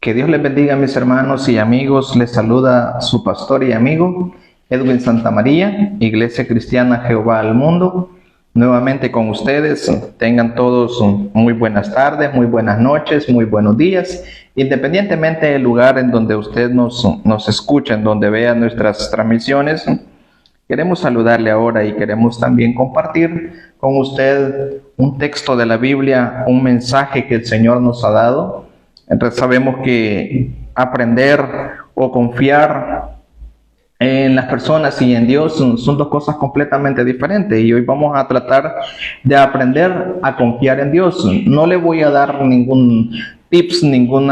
Que Dios les bendiga, mis hermanos y amigos. Les saluda su pastor y amigo Edwin Santamaría, Iglesia Cristiana Jehová al Mundo. Nuevamente con ustedes. Tengan todos muy buenas tardes, muy buenas noches, muy buenos días, independientemente del lugar en donde usted nos escucha, en donde vea nuestras transmisiones. Queremos saludarle ahora y queremos también compartir con usted un texto de la Biblia, un mensaje que el Señor nos ha dado. Entonces sabemos que aprender o confiar en las personas y en Dios son dos cosas completamente diferentes, y hoy vamos a tratar de aprender a confiar en Dios. No le voy a dar ningún tips, ningún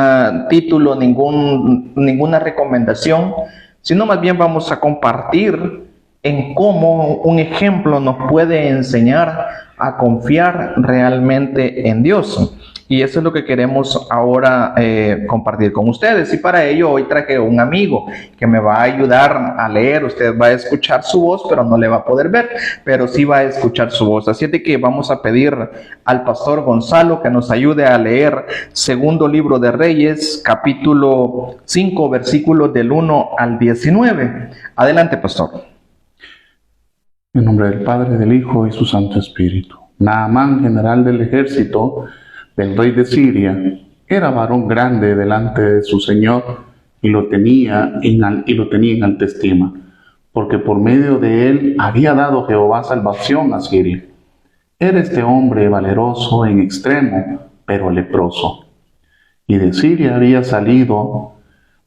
título, ninguna recomendación, sino más bien vamos a compartir en cómo un ejemplo nos puede enseñar a confiar realmente en Dios. Y eso es lo que queremos ahora compartir con ustedes. Y para ello hoy traje un amigo que me va a ayudar a leer. Usted va a escuchar su voz, pero no le va a poder ver, pero sí va a escuchar su voz. Así es de que vamos a pedir al pastor Gonzalo que nos ayude a leer segundo libro de Reyes, capítulo 5, versículos del 1 al 19. Adelante, pastor. En nombre del Padre, del Hijo y su Santo Espíritu. Naamán, general del ejército del rey de Siria, era varón grande delante de su señor y lo tenía en alta estima, porque por medio de él había dado Jehová salvación a Siria. Era este hombre valeroso en extremo, pero leproso. Y de Siria había salido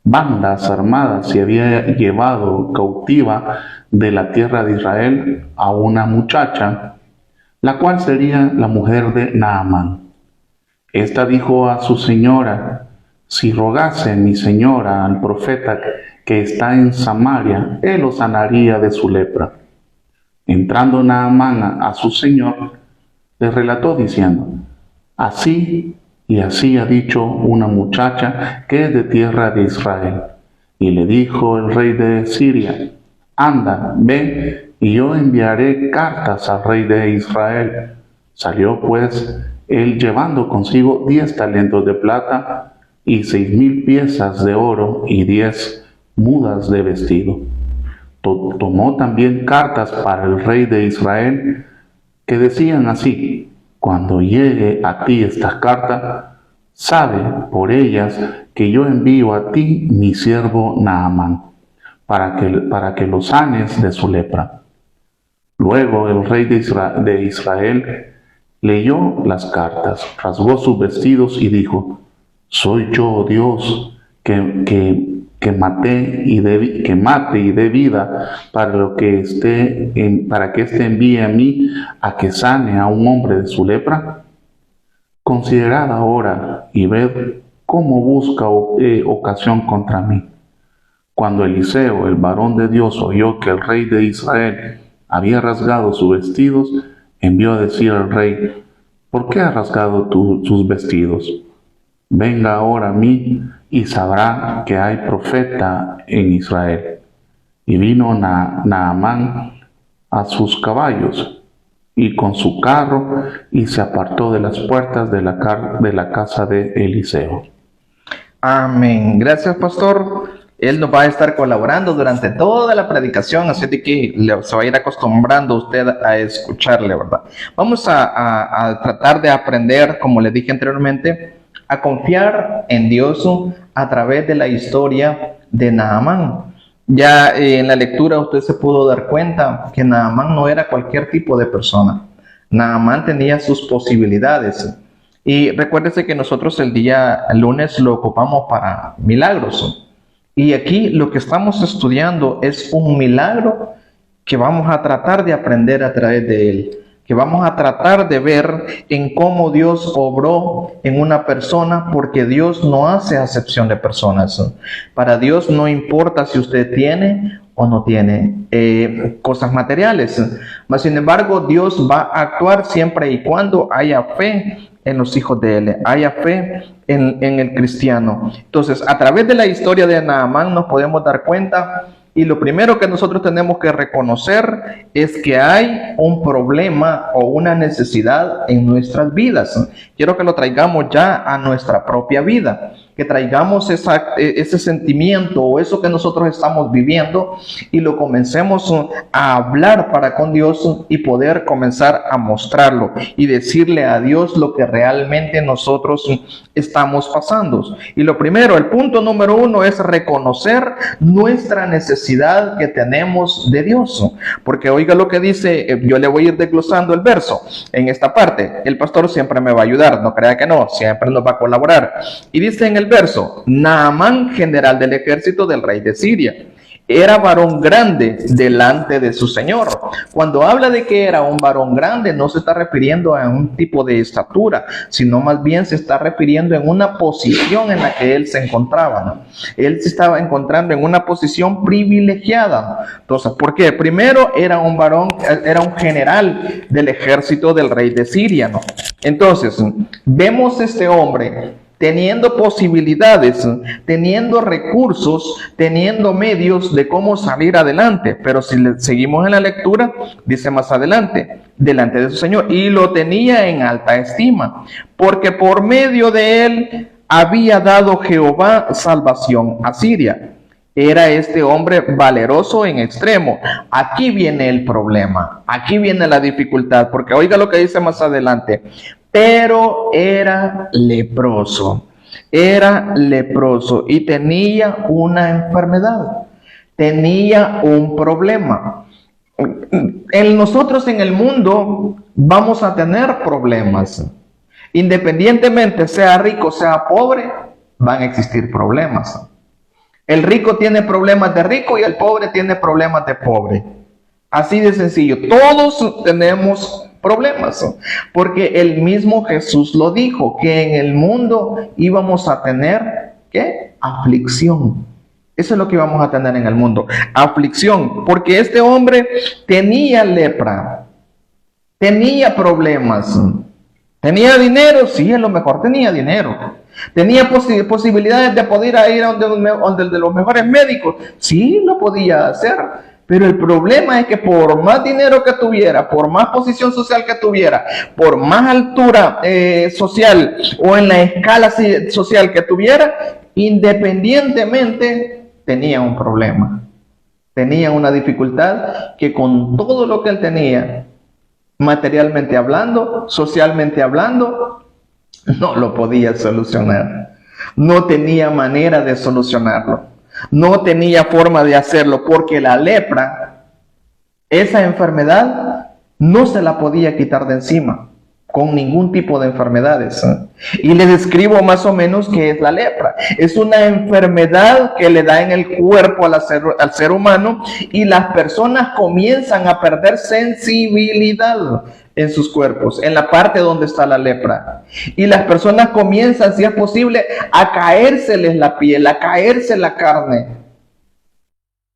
bandas armadas y había llevado cautiva de la tierra de Israel a una muchacha, la cual sería la mujer de Naamán. Esta dijo a su señora: si rogase mi señora al profeta que está en Samaria, él lo sanaría de su lepra. Entrando Naamán a su señor, le relató diciendo: así y así ha dicho una muchacha que es de tierra de Israel. Y le dijo el rey de Siria: anda, ve, y yo enviaré cartas al rey de Israel. Salió pues él llevando consigo 10 talentos de plata y 6,000 piezas de oro y 10 mudas de vestido. Tomó también cartas para el rey de Israel que decían así: cuando llegue a ti esta carta, sabe por ellas que yo envío a ti mi siervo Naamán, para que lo sanes de su lepra. Luego el rey de Israel leyó las cartas, rasgó sus vestidos y dijo: ¿soy yo Dios que mate y dé vida para que éste envíe a mí a que sane a un hombre de su lepra? Considerad ahora y ved cómo busca ocasión contra mí. Cuando Eliseo, el varón de Dios, oyó que el rey de Israel había rasgado sus vestidos, envió a decir al rey: ¿por qué has rasgado tus vestidos? Venga ahora a mí y sabrá que hay profeta en Israel. Y vino Naamán a sus caballos y con su carro, y se apartó de las puertas de la casa de Eliseo. Amén. Gracias, pastor. Él nos va a estar colaborando durante toda la predicación, así de que se va a ir acostumbrando usted a escucharle, ¿verdad? Vamos a tratar de aprender, como le dije anteriormente, a confiar en Dios a través de la historia de Naamán. Ya en la lectura usted se pudo dar cuenta que Naamán no era cualquier tipo de persona. Naamán tenía sus posibilidades. Y recuérdese que nosotros el día lunes lo ocupamos para milagros. Y aquí lo que estamos estudiando es un milagro que vamos a tratar de aprender a través de él, que vamos a tratar de ver en cómo Dios obró en una persona, porque Dios no hace acepción de personas. Para Dios no importa si usted tiene o no tiene cosas materiales, mas sin embargo Dios va a actuar siempre y cuando haya fe en los hijos de él, haya fe en el cristiano. Entonces, a través de la historia de Naamán nos podemos dar cuenta, y lo primero que nosotros tenemos que reconocer es que hay un problema o una necesidad en nuestras vidas. Quiero que lo traigamos ya a nuestra propia vida. que traigamos ese sentimiento o eso que nosotros estamos viviendo y lo comencemos a hablar para con Dios y poder comenzar a mostrarlo y decirle a Dios lo que realmente nosotros estamos pasando. Y lo primero, el punto número 1 es reconocer nuestra necesidad que tenemos de Dios. Porque oiga lo que dice, yo le voy a ir desglosando el verso en esta parte. El pastor siempre me va a ayudar, no crea que no, siempre nos va a colaborar. Y dice en el verso, Naamán, general del ejército del rey de Siria, era varón grande delante de su señor. Cuando habla de que era un varón grande, no se está refiriendo a un tipo de estatura, sino más bien se está refiriendo en una posición en la que él se encontraba, ¿no? Él se estaba encontrando en una posición privilegiada. Entonces, ¿por qué? Primero era un varón, era un general del ejército del rey de Siria, ¿no? Entonces, vemos este hombre teniendo posibilidades, teniendo recursos, teniendo medios de cómo salir adelante. Pero si seguimos en la lectura, dice más adelante, delante de su Señor, y lo tenía en alta estima, porque por medio de él había dado Jehová salvación a Siria. Era este hombre valeroso en extremo. Aquí viene el problema, aquí viene la dificultad, porque oiga lo que dice más adelante. Pero era leproso y tenía una enfermedad, tenía un problema. Nosotros en el mundo vamos a tener problemas. Independientemente sea rico, sea pobre, van a existir problemas. El rico tiene problemas de rico y el pobre tiene problemas de pobre. Así de sencillo. Todos tenemos problemas, porque el mismo Jesús lo dijo, que en el mundo íbamos a tener, ¿qué? Aflicción. Eso es lo que íbamos a tener en el mundo, aflicción, porque este hombre tenía lepra, tenía problemas, tenía dinero, sí, a lo mejor tenía dinero, tenía posibilidades de poder ir a donde de los mejores médicos, sí, lo podía hacer. Pero el problema es que por más dinero que tuviera, por más posición social que tuviera, por más altura social o en la escala social que tuviera, independientemente tenía un problema. Tenía una dificultad que con todo lo que él tenía, materialmente hablando, socialmente hablando, no lo podía solucionar. No tenía manera de solucionarlo. No tenía forma de hacerlo porque la lepra, esa enfermedad, no se la podía quitar de encima con ningún tipo de enfermedades. Y les describo más o menos qué es la lepra. Es una enfermedad que le da en el cuerpo al ser humano y las personas comienzan a perder sensibilidad en sus cuerpos, en la parte donde está la lepra. Y las personas comienzan, si es posible, a caérseles la piel, a caerse la carne.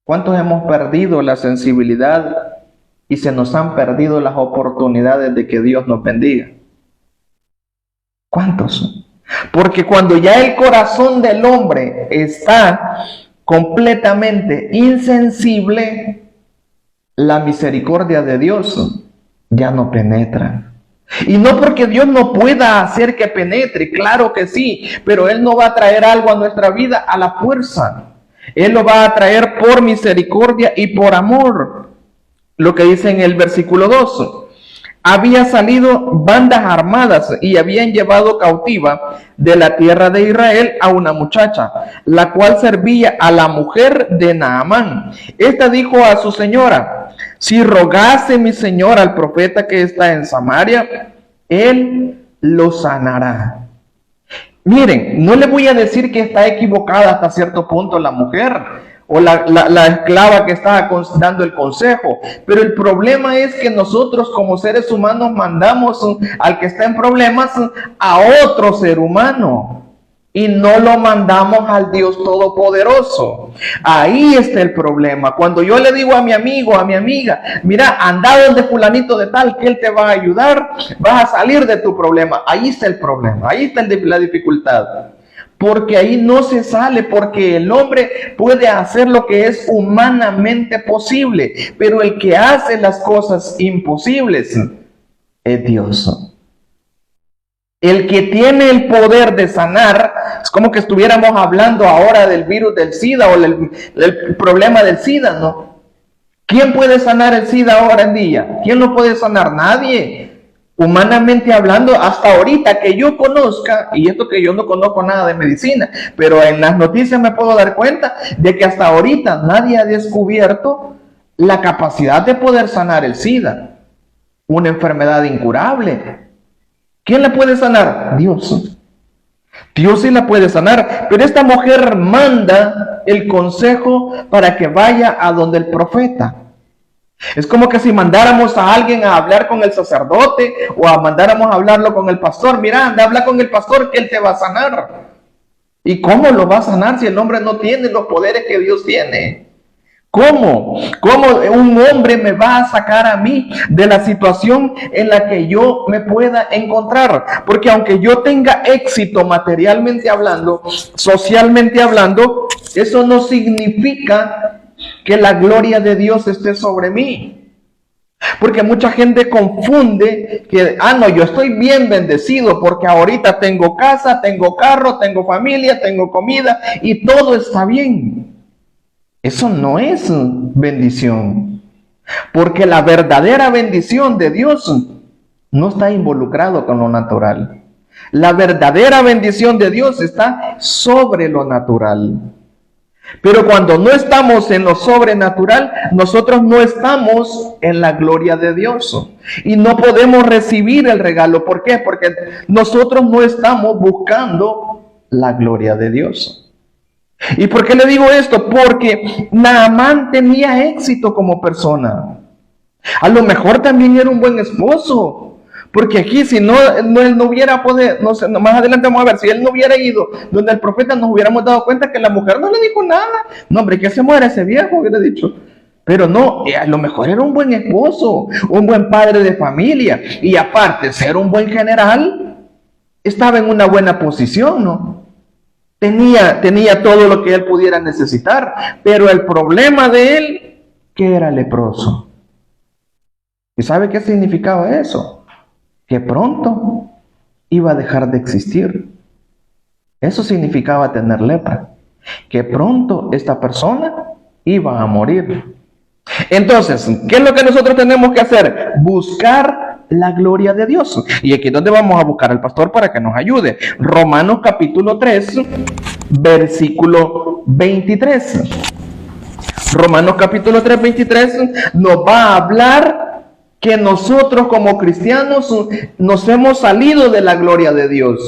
¿Cuántos hemos perdido la sensibilidad y se nos han perdido las oportunidades de que Dios nos bendiga? ¿Cuántos? Porque cuando ya el corazón del hombre está completamente insensible, la misericordia de Dios ya no penetra. Y no porque Dios no pueda hacer que penetre, claro que sí, pero Él no va a traer algo a nuestra vida a la fuerza. Él lo va a traer por misericordia y por amor. Lo que dice en el versículo 2. Había salido bandas armadas y habían llevado cautiva de la tierra de Israel a una muchacha, la cual servía a la mujer de Naamán. Esta dijo a su señora: si rogase mi señor al profeta que está en Samaria, él lo sanará. Miren, no le voy a decir que está equivocada hasta cierto punto la mujer o la esclava que está dando el consejo, pero el problema es que nosotros como seres humanos mandamos al que está en problemas a otro ser humano y no lo mandamos al Dios Todopoderoso. Ahí está el problema. Cuando yo le digo a mi amigo, a mi amiga, mira, anda donde fulanito de tal, que él te va a ayudar, vas a salir de tu problema. Ahí está el problema, ahí está la dificultad. Porque ahí no se sale, porque el hombre puede hacer lo que es humanamente posible, pero el que hace las cosas imposibles es Dios. El que tiene el poder de sanar Es como que estuviéramos hablando ahora del virus del SIDA o el problema del SIDA, ¿no? ¿Quién puede sanar el SIDA ahora en día? ¿Quién lo puede sanar? Nadie. Humanamente hablando, hasta ahorita que yo conozca, y esto que yo no conozco nada de medicina, pero en las noticias me puedo dar cuenta de que hasta ahorita nadie ha descubierto la capacidad de poder sanar el SIDA, una enfermedad incurable. ¿Quién la puede sanar? Dios. Dios sí la puede sanar, pero esta mujer manda el consejo para que vaya a donde el profeta. Es como que si mandáramos a alguien a hablar con el sacerdote o a mandáramos a hablarlo con el pastor. Mira, anda, habla con el pastor que él te va a sanar. ¿Y cómo lo va a sanar si el hombre no tiene los poderes que Dios tiene? ¿Cómo? ¿Cómo un hombre me va a sacar a mí de la situación en la que yo me pueda encontrar? Porque aunque yo tenga éxito materialmente hablando, socialmente hablando, eso no significa que la gloria de Dios esté sobre mí. Porque mucha gente confunde que, no, yo estoy bien bendecido porque ahorita tengo casa, tengo carro, tengo familia, tengo comida y todo está bien. Eso no es bendición. Porque la verdadera bendición de Dios no está involucrado con lo natural. La verdadera bendición de Dios está sobre lo natural. Pero cuando no estamos en lo sobrenatural, nosotros no estamos en la gloria de Dios. Y no podemos recibir el regalo. ¿Por qué? Porque nosotros no estamos buscando la gloria de Dios. ¿Y por qué le digo esto? Porque Naamán tenía éxito como persona. A lo mejor también era un buen esposo. Porque aquí si él no hubiera podido, no sé, más adelante vamos a ver, si él no hubiera ido donde el profeta, nos hubiéramos dado cuenta que la mujer no le dijo nada. No, hombre, que se muera ese viejo, hubiera dicho. Pero no, a lo mejor era un buen esposo, un buen padre de familia. Y aparte, ser un buen general, estaba en una buena posición, ¿no? Tenía todo lo que él pudiera necesitar. Pero el problema de él, que era leproso. ¿Y sabe qué significaba eso? Que pronto iba a dejar de existir. Eso significaba tener lepra. Que pronto esta persona iba a morir. Entonces, ¿qué es lo que nosotros tenemos que hacer? Buscar la gloria de Dios. Y aquí es donde vamos a buscar al pastor para que nos ayude. Romanos capítulo 3, versículo 23. Romanos capítulo 3, 23 nos va a hablar que nosotros como cristianos nos hemos salido de la gloria de Dios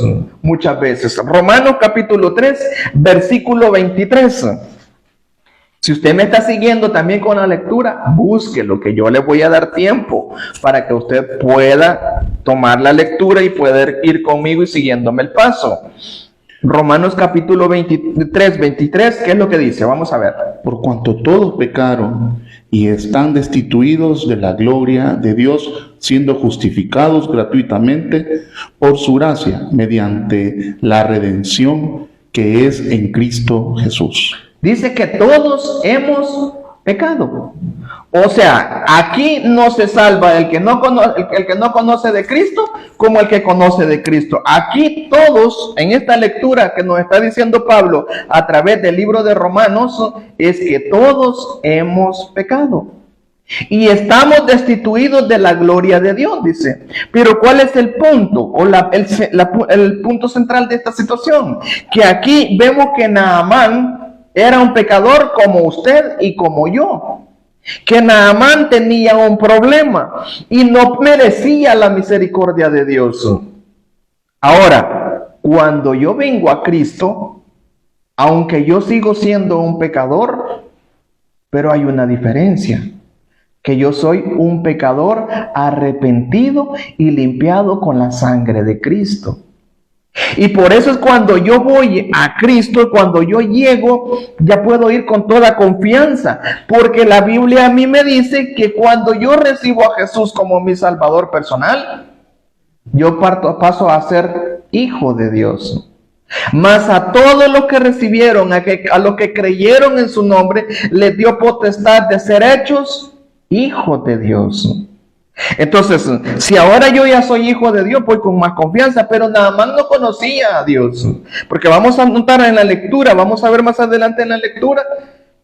muchas veces. Romanos capítulo 3, versículo 23. Si usted me está siguiendo también con la lectura, búsquelo, que yo le voy a dar tiempo para que usted pueda tomar la lectura y poder ir conmigo y siguiéndome el paso. Romanos capítulo 23, 23, ¿qué es lo que dice? Vamos a ver. Por cuanto todos pecaron y están destituidos de la gloria de Dios, siendo justificados gratuitamente por su gracia, mediante la redención que es en Cristo Jesús. Dice que todos hemos pecado. O sea, aquí no se salva el que no conoce de Cristo como el que conoce de Cristo. Aquí todos, en esta lectura que nos está diciendo Pablo a través del libro de Romanos, es que todos hemos pecado. Y estamos destituidos de la gloria de Dios, dice. Pero ¿cuál es el punto? O el punto central de esta situación. Que aquí vemos que Naamán era un pecador como usted y como yo. Que Naamán tenía un problema y no merecía la misericordia de Dios. Ahora, cuando yo vengo a Cristo, aunque yo sigo siendo un pecador, pero hay una diferencia. Que yo soy un pecador arrepentido y limpiado con la sangre de Cristo. Y por eso es cuando yo voy a Cristo, cuando yo llego, ya puedo ir con toda confianza, porque la Biblia a mí me dice que cuando yo recibo a Jesús como mi Salvador personal, yo paso a ser hijo de Dios. Mas a todos los que recibieron, a los que creyeron en su nombre, les dio potestad de ser hechos hijos de Dios. Entonces, si ahora yo ya soy hijo de Dios, voy con más confianza, pero Naamán no conocía a Dios. Porque vamos a notar en la lectura, vamos a ver más adelante en la lectura,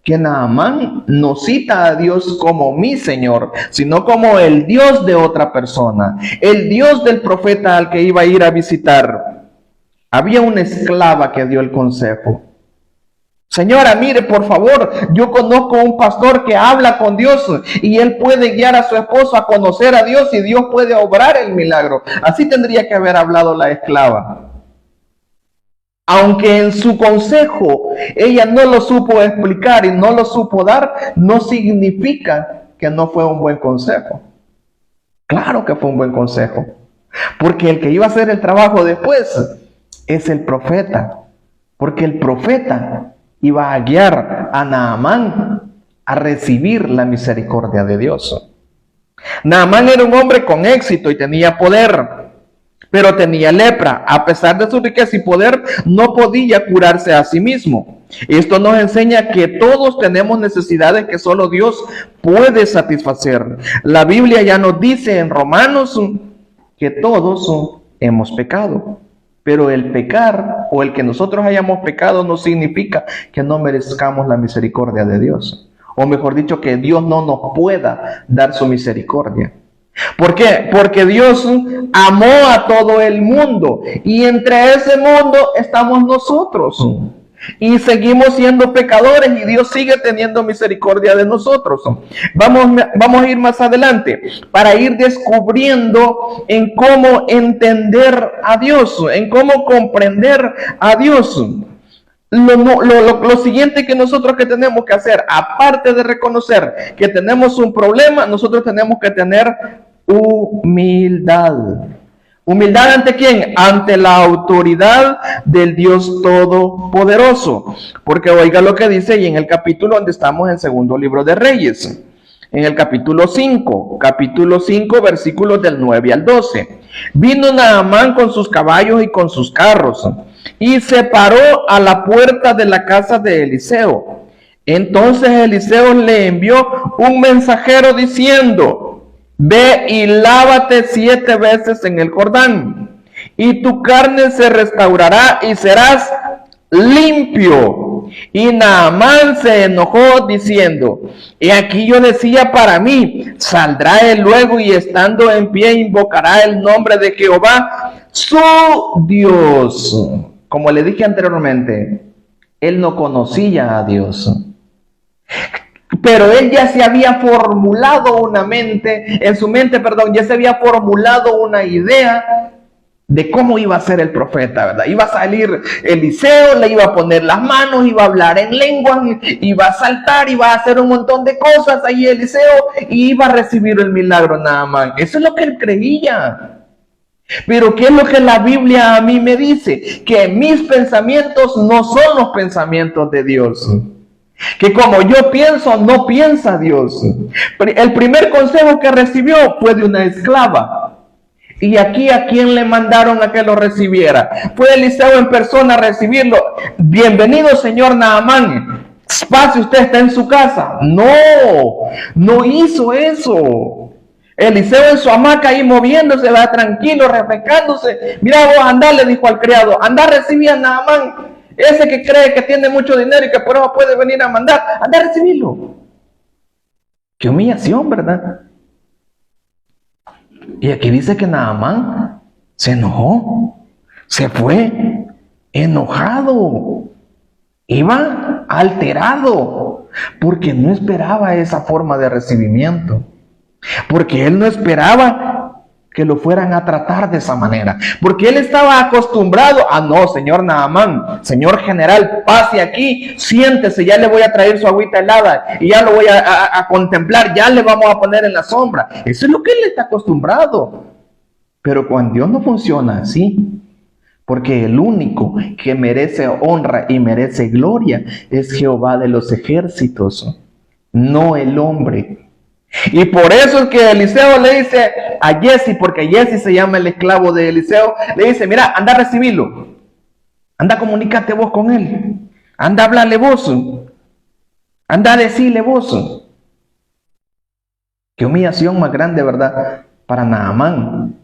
que Naamán no cita a Dios como mi Señor, sino como el Dios de otra persona, el Dios del profeta al que iba a ir a visitar. Había una esclava que dio el consejo. Señora, mire, por favor, yo conozco un pastor que habla con Dios y él puede guiar a su esposo a conocer a Dios y Dios puede obrar el milagro. Así tendría que haber hablado la esclava. Aunque en su consejo ella no lo supo explicar y no lo supo dar, no significa que no fue un buen consejo. Claro que fue un buen consejo, porque el que iba a hacer el trabajo después es el profeta, porque el profeta iba a guiar a Naamán a recibir la misericordia de Dios. Naamán era un hombre con éxito y tenía poder, pero tenía lepra. A pesar de su riqueza y poder, no podía curarse a sí mismo. Esto nos enseña que todos tenemos necesidades que solo Dios puede satisfacer. La Biblia ya nos dice en Romanos que todos hemos pecado. Pero el pecar o el que nosotros hayamos pecado no significa que no merezcamos la misericordia de Dios. O mejor dicho, que Dios no nos pueda dar su misericordia. ¿Por qué? Porque Dios amó a todo el mundo y entre ese mundo estamos nosotros. Y seguimos siendo pecadores y Dios sigue teniendo misericordia de nosotros. Vamos a ir más adelante para ir descubriendo en cómo entender a Dios, en cómo comprender a Dios. Lo siguiente que nosotros que tenemos que hacer, aparte de reconocer que tenemos un problema, nosotros tenemos que tener humildad. ¿Humildad ante quién? Ante la autoridad del Dios Todopoderoso. Porque oiga lo que dice y en el capítulo donde estamos, en segundo libro de Reyes. En el capítulo 5, versículos del 9 al 12. Vino Naamán con sus caballos y con sus carros, y se paró a la puerta de la casa de Eliseo. Entonces Eliseo le envió un mensajero diciendo: ve y lávate 7 veces en el Jordán, y tu carne se restaurará y serás limpio. Y Naamán se enojó diciendo: y aquí yo decía para mí, saldrá él luego y estando en pie invocará el nombre de Jehová, su Dios. Como le dije anteriormente, él no conocía a Dios. Pero él ya se había formulado ya se había formulado una idea de cómo iba a ser el profeta, ¿verdad? Iba a salir Eliseo, le iba a poner las manos, iba a hablar en lenguas, iba a saltar, iba a hacer un montón de cosas ahí Eliseo y iba a recibir el milagro nada más. Eso es lo que él creía. Pero ¿qué es lo que la Biblia a mí me dice? Que mis pensamientos no son los pensamientos de Dios. Que como yo pienso, no piensa Dios. El primer consejo que recibió fue de una esclava. Y aquí a quién le mandaron a que lo recibiera. Fue Eliseo en persona a recibirlo. Bienvenido, señor Naamán. Pase, usted está en su casa. No hizo eso. Eliseo en su hamaca ahí moviéndose, va tranquilo, refrescándose. Mira vos, andá, le dijo al criado, andá, recibí a Naamán. Ese que cree que tiene mucho dinero y que por eso puede venir a mandar, anda a recibirlo. Qué humillación, ¿verdad? Y aquí dice que Naamán se enojó, se fue enojado, iba alterado, porque no esperaba esa forma de recibimiento, porque él no esperaba que lo fueran a tratar de esa manera, porque él estaba acostumbrado a no, señor Naamán, señor general, pase aquí, siéntese, ya le voy a traer su agüita helada y ya lo voy a contemplar, ya le vamos a poner en la sombra. Eso es lo que él está acostumbrado. Pero con Dios no funciona así, porque el único que merece honra y merece gloria es Jehová de los ejércitos, no el hombre. Y por eso es que Eliseo le dice a Jesse, porque Jesse se llama el esclavo de Eliseo, le dice: mira, anda a recibirlo, anda, comunícate vos con él, anda a hablarle vos, anda a decirle vos. Qué humillación más grande, ¿verdad? para Naamán.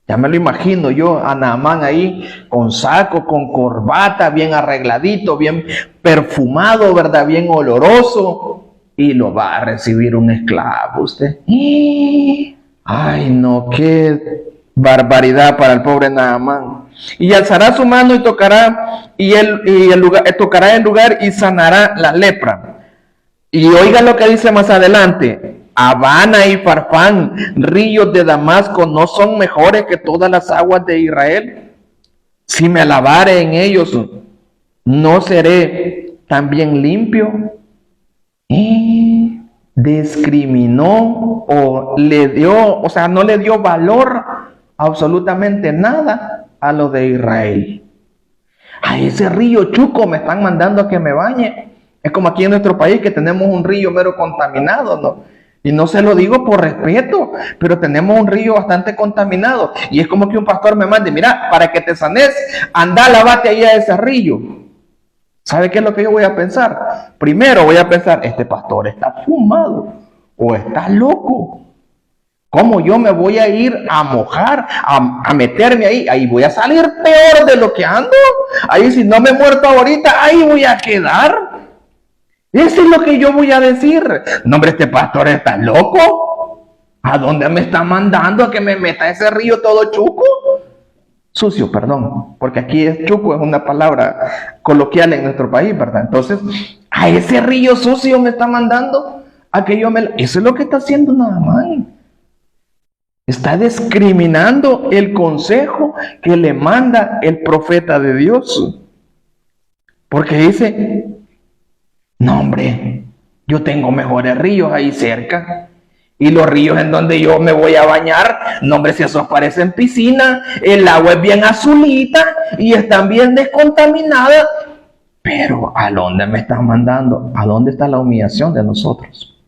Ya me lo imagino yo a Naamán ahí con saco, con corbata, bien arregladito, bien perfumado, ¿verdad? Bien oloroso. Y lo va a recibir un esclavo usted. Ay, no, qué barbaridad para el pobre Naamán. Y alzará su mano y tocará, tocará el lugar y sanará la lepra. Y oiga lo que dice más adelante. Habana y Farfán, ríos de Damasco, ¿no son mejores que todas las aguas de Israel? Si me lavare en ellos, ¿no seré también limpio? Y discriminó o le dio, o sea, no le dio valor absolutamente nada a lo de Israel. A ese río Chuco me están mandando a que me bañe. Es como aquí en nuestro país que tenemos un río mero contaminado, ¿no? Y no se lo digo por respeto, pero tenemos un río bastante contaminado. Y es como que un pastor me mande, mira, para que te sanes, anda, lavate ahí a ese río. ¿Sabe qué es lo que yo voy a pensar? Primero voy a pensar, este pastor está fumado o está loco. ¿Cómo yo me voy a ir a mojar, a meterme ahí? Ahí voy a salir peor de lo que ando. Ahí si no me he muerto ahorita, ahí voy a quedar. Eso es lo que yo voy a decir. No, hombre, este pastor está loco. ¿A dónde me está mandando a que me meta a ese río todo chuco? Sucio, perdón, porque aquí es chuco, es una palabra coloquial en nuestro país, ¿verdad? Entonces, a ese río sucio me está mandando a que yo me... Eso es lo que está haciendo Naamán. Está discriminando el consejo que le manda el profeta de Dios. Porque dice... No, hombre, yo tengo mejores ríos ahí cerca. Y los ríos en donde yo me voy a bañar, no, hombre, si esos parecen piscina, el agua es bien azulita y están bien descontaminadas. Pero ¿a dónde me están mandando? ¿A dónde está la humillación de nosotros?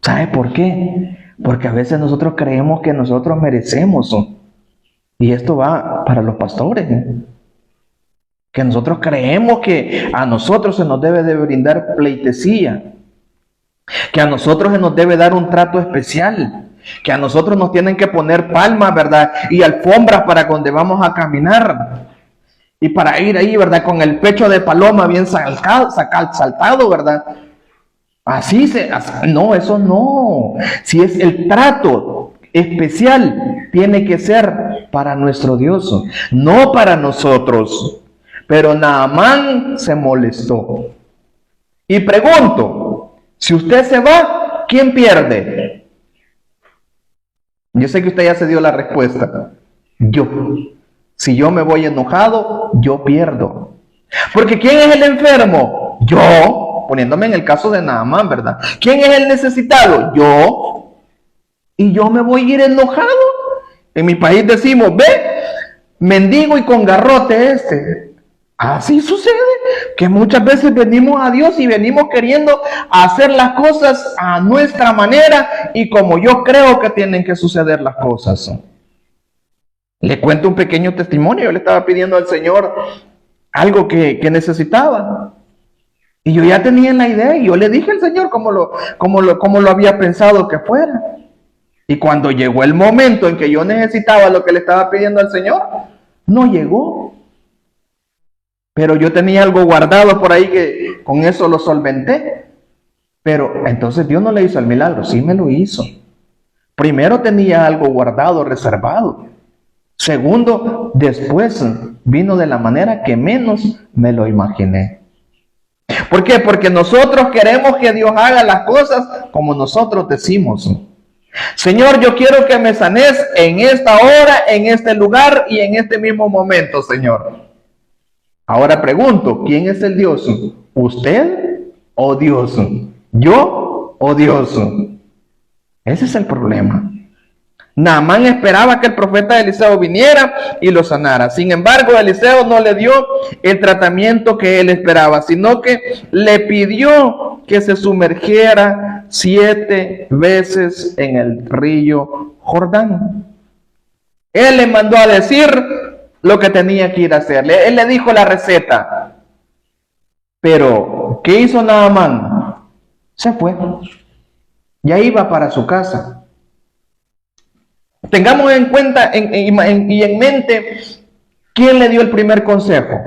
¿Sabe por qué? Porque a veces nosotros creemos que nosotros merecemos. Y esto va para los pastores, que nosotros creemos que a nosotros se nos debe de brindar pleitesía, que a nosotros se nos debe dar un trato especial, que a nosotros nos tienen que poner palmas, ¿verdad? Y alfombras para donde vamos a caminar. Y para ir ahí, ¿verdad? Con el pecho de paloma bien saltado, ¿verdad? No, eso no. Si es el trato especial, tiene que ser para nuestro Dios, no para nosotros. Pero Naamán se molestó. Y pregunto, si usted se va, ¿quién pierde? Yo sé que usted ya se dio la respuesta. Yo. Si yo me voy enojado, yo pierdo. Porque ¿quién es el enfermo? Yo. Poniéndome en el caso de Naamán, ¿verdad? ¿Quién es el necesitado? Yo. Y yo me voy a ir enojado. En mi país decimos, ve, mendigo y con garrote este. Así sucede, que muchas veces venimos a Dios y venimos queriendo hacer las cosas a nuestra manera y como yo creo que tienen que suceder las cosas. Le cuento un pequeño testimonio. Yo le estaba pidiendo al Señor algo que necesitaba. Y yo ya tenía la idea y yo le dije al Señor cómo lo había pensado que fuera. Y cuando llegó el momento en que yo necesitaba lo que le estaba pidiendo al Señor, no llegó. Pero yo tenía algo guardado por ahí que con eso lo solventé. Pero entonces Dios no le hizo el milagro, sí me lo hizo. Primero tenía algo guardado, reservado. Segundo, después vino de la manera que menos me lo imaginé. ¿Por qué? Porque nosotros queremos que Dios haga las cosas como nosotros decimos. Señor, yo quiero que me sanes en esta hora, en este lugar y en este mismo momento, Señor. Ahora pregunto, ¿quién es el Dios? ¿Usted o Dios? ¿Yo o Dios? Ese es el problema. Naamán esperaba que el profeta Eliseo viniera y lo sanara. Sin embargo, Eliseo no le dio el tratamiento que él esperaba, sino que le pidió que se sumergiera 7 veces en el río Jordán. Él le mandó a decir lo que tenía que ir a hacer. Él le dijo la receta. Pero, ¿qué hizo Naamán? Se fue. Ya iba para su casa. Tengamos en cuenta y en mente, ¿quién le dio el primer consejo?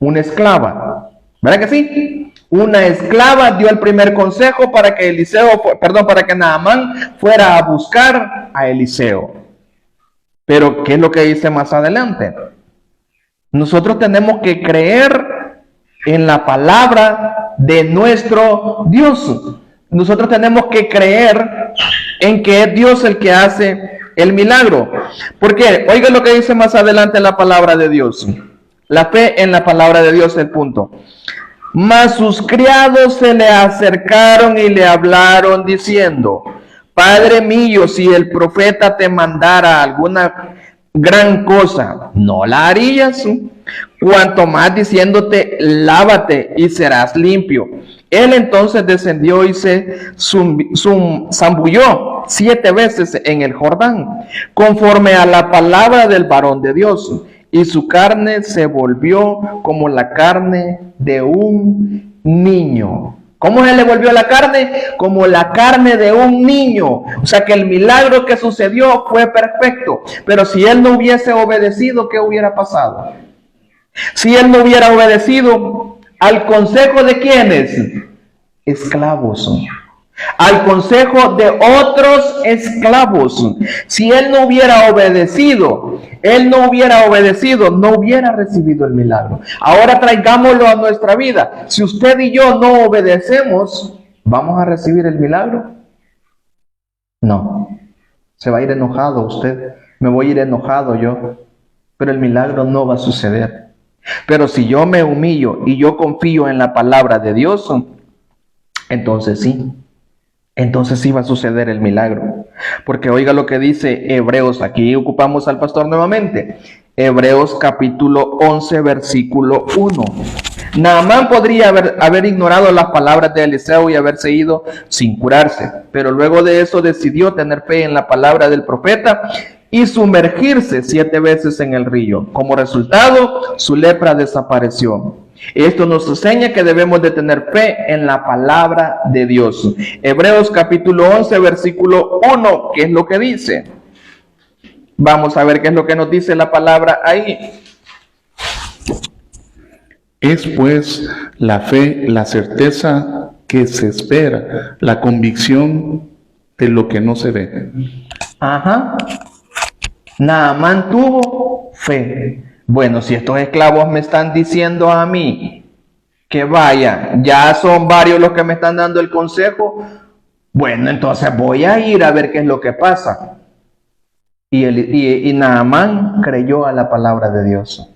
Una esclava, ¿verdad que sí? Una esclava dio el primer consejo para que para que Naamán fuera a buscar a Eliseo. Pero, ¿qué es lo que dice más adelante? Nosotros tenemos que creer en la palabra de nuestro Dios. Nosotros tenemos que creer en que es Dios el que hace el milagro. Porque, oiga lo que dice más adelante la palabra de Dios. La fe en la palabra de Dios es el punto. Mas sus criados se le acercaron y le hablaron diciendo: Padre mío, si el profeta te mandara alguna gran cosa, ¿no la harías? Cuanto más diciéndote: lávate y serás limpio. Él entonces descendió y se zambulló 7 veces en el Jordán, conforme a la palabra del varón de Dios, y su carne se volvió como la carne de un niño. ¿Cómo se le volvió la carne? Como la carne de un niño. O sea que el milagro que sucedió fue perfecto. Pero si él no hubiese obedecido, ¿qué hubiera pasado? Si él no hubiera obedecido al consejo de ¿quiénes? Esclavos. Al consejo de otros esclavos. Si él no hubiera obedecido, no hubiera recibido el milagro. Ahora traigámoslo a nuestra vida. Si usted y yo no obedecemos, ¿vamos a recibir el milagro? No. Se va a ir enojado usted. Me voy a ir enojado yo. Pero el milagro no va a suceder. Pero si yo me humillo y yo confío en la palabra de Dios, entonces sí. Entonces sí va a suceder el milagro. Porque oiga lo que dice Hebreos. Aquí ocupamos al pastor nuevamente. Hebreos capítulo 11, versículo 1. Naamán podría haber ignorado las palabras de Eliseo y haberse ido sin curarse. Pero luego de eso decidió tener fe en la palabra del profeta y sumergirse 7 veces en el río. Como resultado, su lepra desapareció. Esto nos enseña que debemos de tener fe en la palabra de Dios. Hebreos capítulo 11, versículo 1, ¿qué es lo que dice? Vamos a ver qué es lo que nos dice la palabra ahí. Es pues la fe, la certeza que se espera, la convicción de lo que no se ve. Ajá. Naamán tuvo fe. Bueno, si estos esclavos me están diciendo a mí que vaya, ya son varios los que me están dando el consejo, bueno, entonces voy a ir a ver qué es lo que pasa. Y Naamán creyó a la palabra de Dios.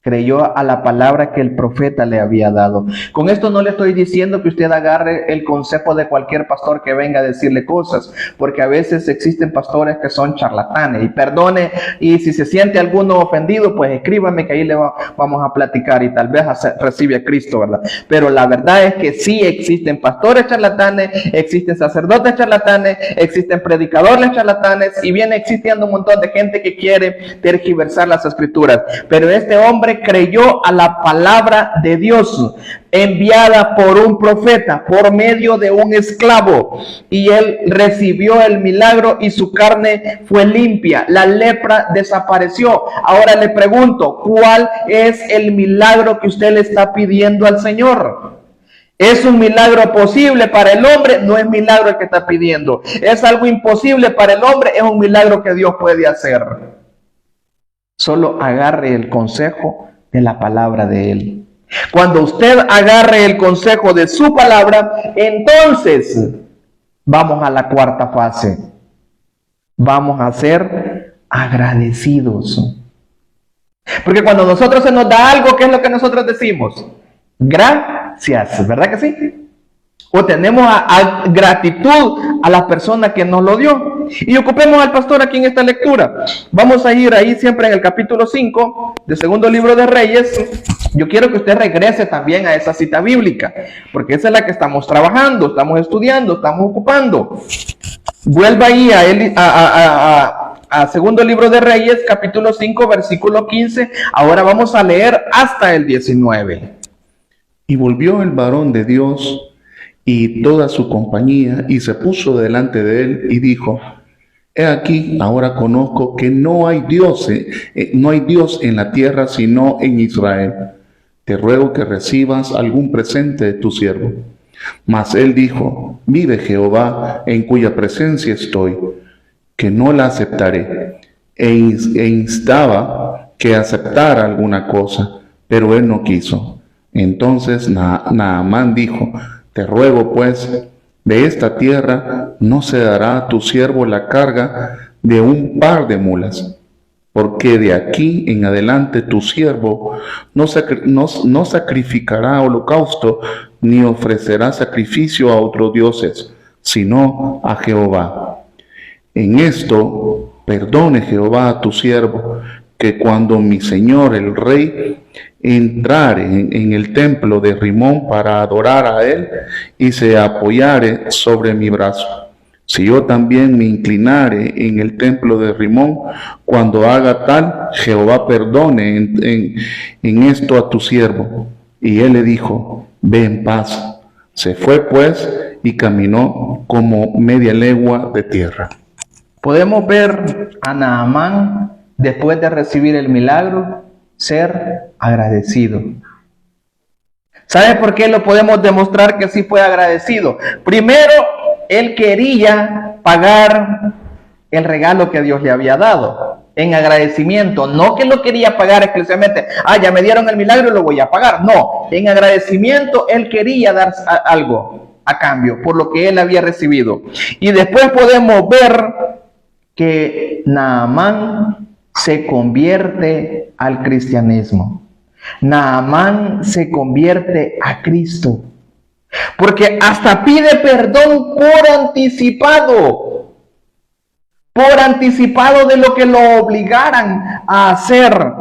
Creyó a la palabra que el profeta le había dado. Con esto no le estoy diciendo que usted agarre el consejo de cualquier pastor que venga a decirle cosas, porque a veces existen pastores que son charlatanes. Y perdone, y si se siente alguno ofendido, pues escríbame que ahí le vamos a platicar y tal vez recibe a Cristo, ¿verdad? Pero la verdad es que sí existen pastores charlatanes, existen sacerdotes charlatanes, existen predicadores charlatanes, y viene existiendo un montón de gente que quiere tergiversar las escrituras. Pero este hombre creyó a la palabra de Dios enviada por un profeta por medio de un esclavo, y él recibió el milagro y su carne fue limpia, la lepra desapareció. Ahora le pregunto, ¿cuál es el milagro que usted le está pidiendo al Señor? ¿Es un milagro posible para el hombre? No es milagro el que está pidiendo. ¿Es algo imposible para el hombre? Es un milagro que Dios puede hacer. Solo agarre el consejo de la palabra de Él. Cuando usted agarre el consejo de su palabra, entonces vamos a la cuarta fase. Vamos a ser agradecidos. Porque cuando nosotros se nos da algo, ¿qué es lo que nosotros decimos? Gracias, ¿verdad que sí? O tenemos gratitud a la persona que nos lo dio. Y ocupemos al pastor aquí en esta lectura. Vamos a ir ahí siempre en el capítulo 5 del segundo libro de Reyes. Yo quiero que usted regrese también a esa cita bíblica, porque esa es la que estamos trabajando, estamos estudiando, estamos ocupando. Vuelva ahí a segundo libro de Reyes, capítulo 5, versículo 15. Ahora vamos a leer hasta el 19. Y volvió el varón de Dios y toda su compañía, y se puso delante de él, y dijo: He aquí, ahora conozco que no hay Dios en la tierra sino en Israel. Te ruego que recibas algún presente de tu siervo. Mas él dijo, vive Jehová, en cuya presencia estoy, que no la aceptaré. E instaba que aceptara alguna cosa, pero él no quiso. Entonces Naamán dijo, te ruego pues, de esta tierra no se dará a tu siervo la carga de un par de mulas, porque de aquí en adelante tu siervo no sacrificará holocausto ni ofrecerá sacrificio a otros dioses, sino a Jehová. En esto perdone Jehová a tu siervo, que cuando mi señor el rey entrare en el templo de Rimón para adorar a él y se apoyare sobre mi brazo. Si yo también me inclinare en el templo de Rimón, cuando haga tal, Jehová perdone en esto a tu siervo. Y él le dijo, ve en paz. Se fue pues y caminó como media legua de tierra. Podemos ver a Naamán, después de recibir el milagro, ser agradecido. ¿Sabe por qué lo podemos demostrar que sí fue agradecido? Primero, él quería pagar el regalo que Dios le había dado en agradecimiento, no que lo quería pagar exclusivamente, ya me dieron el milagro y lo voy a pagar. No, en agradecimiento él quería dar algo a cambio por lo que él había recibido. Y después podemos ver que Naamán se convierte al cristianismo. Naamán se convierte a Cristo, porque hasta pide perdón por anticipado de lo que lo obligaran a hacer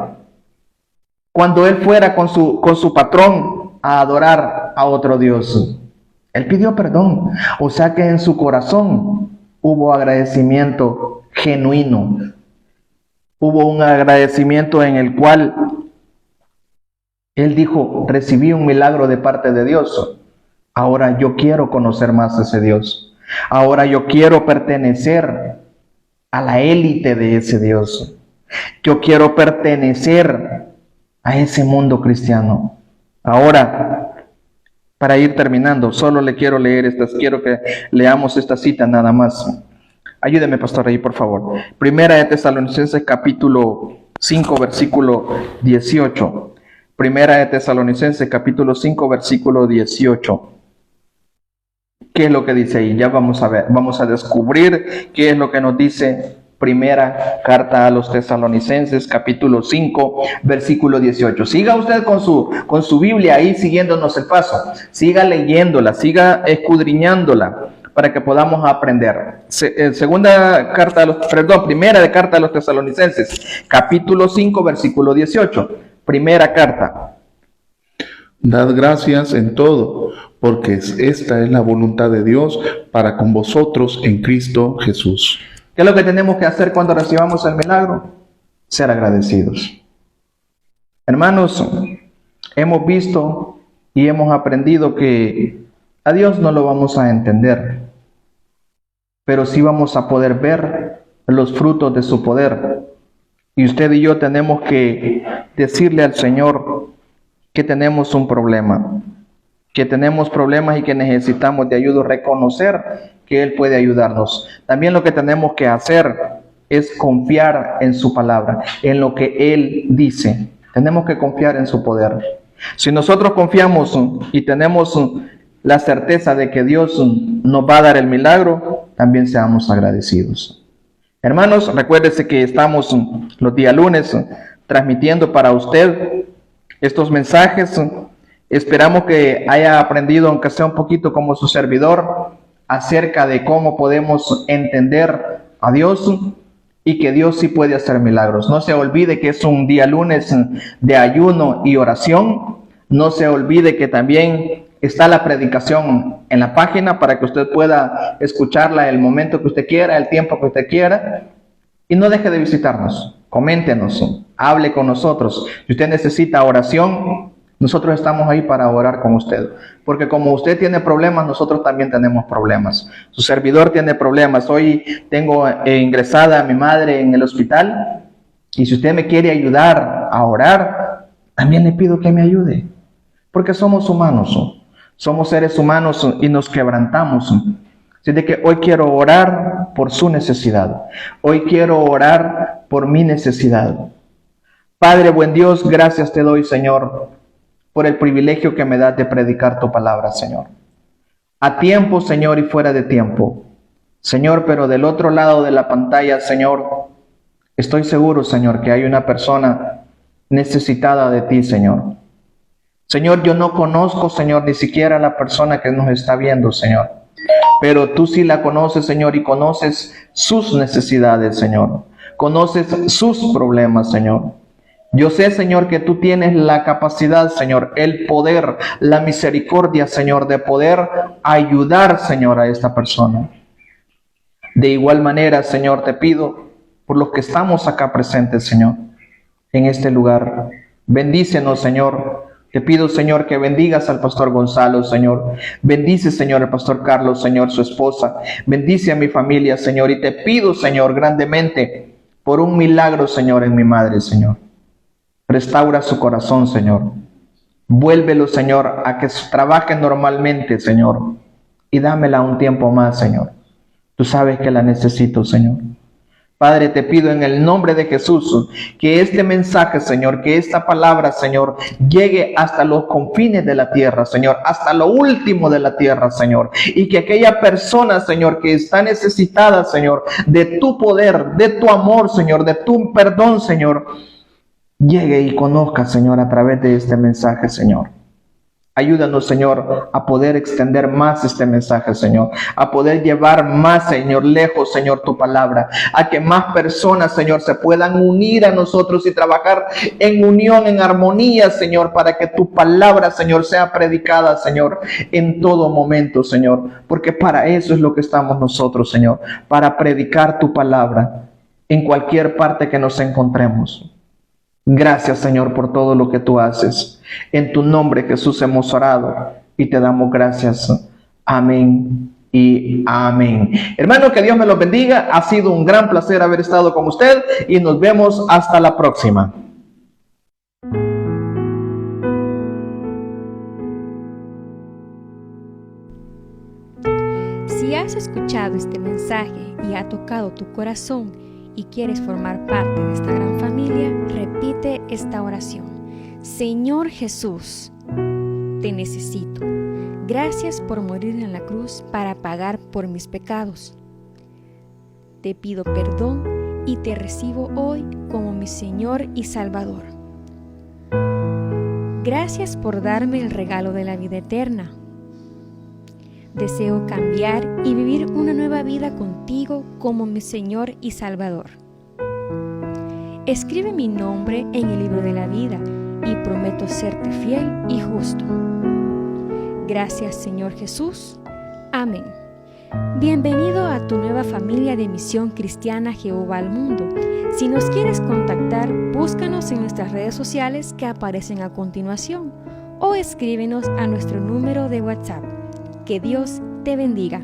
cuando él fuera con su patrón a adorar a otro Dios. Él pidió perdón, o sea que en su corazón hubo agradecimiento genuino. Hubo un agradecimiento en el cual él dijo, recibí un milagro de parte de Dios. Ahora yo quiero conocer más a ese Dios. Ahora yo quiero pertenecer a la élite de ese Dios. Yo quiero pertenecer a ese mundo cristiano. Ahora, para ir terminando, solo le quiero leer quiero que leamos esta cita nada más. Ayúdeme, pastor, ahí, por favor. Primera de Tesalonicenses, capítulo 5, versículo 18. Primera de Tesalonicenses, capítulo 5, versículo 18. ¿Qué es lo que dice ahí? Ya vamos a ver, vamos a descubrir qué es lo que nos dice primera carta a los Tesalonicenses, capítulo 5, versículo 18. Siga usted con su Biblia ahí siguiéndonos el paso. Siga leyéndola, siga escudriñándola, para que podamos aprender. Primera de carta a los Tesalonicenses, capítulo 5, versículo 18. Primera carta. Dad gracias en todo, porque esta es la voluntad de Dios para con vosotros en Cristo Jesús. ¿Qué es lo que tenemos que hacer cuando recibamos el milagro? Ser agradecidos. Hermanos, hemos visto y hemos aprendido que a Dios no lo vamos a entender, pero sí vamos a poder ver los frutos de su poder. Y usted y yo tenemos que decirle al Señor que tenemos un problema, que tenemos problemas y que necesitamos de ayuda, reconocer que Él puede ayudarnos. También lo que tenemos que hacer es confiar en su palabra, en lo que Él dice. Tenemos que confiar en su poder. Si nosotros confiamos y tenemos la certeza de que Dios nos va a dar el milagro, también seamos agradecidos. Hermanos, recuérdese que estamos los días lunes transmitiendo para usted estos mensajes. Esperamos que haya aprendido, aunque sea un poquito como su servidor, acerca de cómo podemos entender a Dios y que Dios sí puede hacer milagros. No se olvide que es un día lunes de ayuno y oración. No se olvide que también está la predicación en la página para que usted pueda escucharla el momento que usted quiera, el tiempo que usted quiera. Y no deje de visitarnos, coméntenos, hable con nosotros. Si usted necesita oración, Nosotros estamos ahí para orar con usted, porque como usted tiene problemas, nosotros también tenemos problemas. Su servidor tiene problemas. Hoy tengo ingresada a mi madre en el hospital, y si usted me quiere ayudar a orar, también le pido que me ayude, porque somos humanos, somos seres humanos y nos quebrantamos. Así de que hoy quiero orar por su necesidad, hoy quiero orar por mi necesidad. Padre, buen Dios, gracias te doy, Señor, por el privilegio que me das de predicar tu palabra, Señor. A tiempo, Señor, y fuera de tiempo. Señor, pero del otro lado de la pantalla, Señor, estoy seguro, Señor, que hay una persona necesitada de ti, Señor. Señor, yo no conozco, Señor, ni siquiera a la persona que nos está viendo, Señor. Pero tú sí la conoces, Señor, y conoces sus necesidades, Señor. Conoces sus problemas, Señor. Yo sé, Señor, que tú tienes la capacidad, Señor, el poder, la misericordia, Señor, de poder ayudar, Señor, a esta persona. De igual manera, Señor, te pido por los que estamos acá presentes, Señor, en este lugar. Bendícenos, Señor. Te pido, Señor, que bendigas al pastor Gonzalo, Señor. Bendice, Señor, al pastor Carlos, Señor, su esposa. Bendice a mi familia, Señor. Y te pido, Señor, grandemente por un milagro, Señor, en mi madre, Señor. Restaura su corazón, Señor. Vuélvelo, Señor, a que trabaje normalmente, Señor. Y dámela un tiempo más, Señor. Tú sabes que la necesito, Señor. Padre, te pido en el nombre de Jesús que este mensaje, Señor, que esta palabra, Señor, llegue hasta los confines de la tierra, Señor, hasta lo último de la tierra, Señor. Y que aquella persona, Señor, que está necesitada, Señor, de tu poder, de tu amor, Señor, de tu perdón, Señor, llegue y conozca, Señor, a través de este mensaje, Señor. Ayúdanos, Señor, a poder extender más este mensaje, Señor. A poder llevar más, Señor, lejos, Señor, tu palabra. A que más personas, Señor, se puedan unir a nosotros y trabajar en unión, en armonía, Señor, para que tu palabra, Señor, sea predicada, Señor, en todo momento, Señor. Porque para eso es lo que estamos nosotros, Señor. Para predicar tu palabra en cualquier parte que nos encontremos. Gracias, Señor, por todo lo que tú haces. En tu nombre, Jesús, hemos orado y te damos gracias. Amén y amén. Hermano, que Dios me los bendiga. Ha sido un gran placer haber estado con usted y nos vemos hasta la próxima. Si has escuchado este mensaje y ha tocado tu corazón y quieres formar parte de esta gran familia, repite esta oración. Señor Jesús, te necesito. Gracias por morir en la cruz para pagar por mis pecados. Te pido perdón y te recibo hoy como mi Señor y Salvador. Gracias por darme el regalo de la vida eterna. Deseo cambiar y vivir una nueva vida contigo como mi Señor y Salvador. Escribe mi nombre en el libro de la vida y prometo serte fiel y justo. Gracias, Señor Jesús. Amén. Bienvenido a tu nueva familia de Misión Cristiana Jehová al Mundo. Si nos quieres contactar, búscanos en nuestras redes sociales que aparecen a continuación o escríbenos a nuestro número de WhatsApp. Que Dios te bendiga.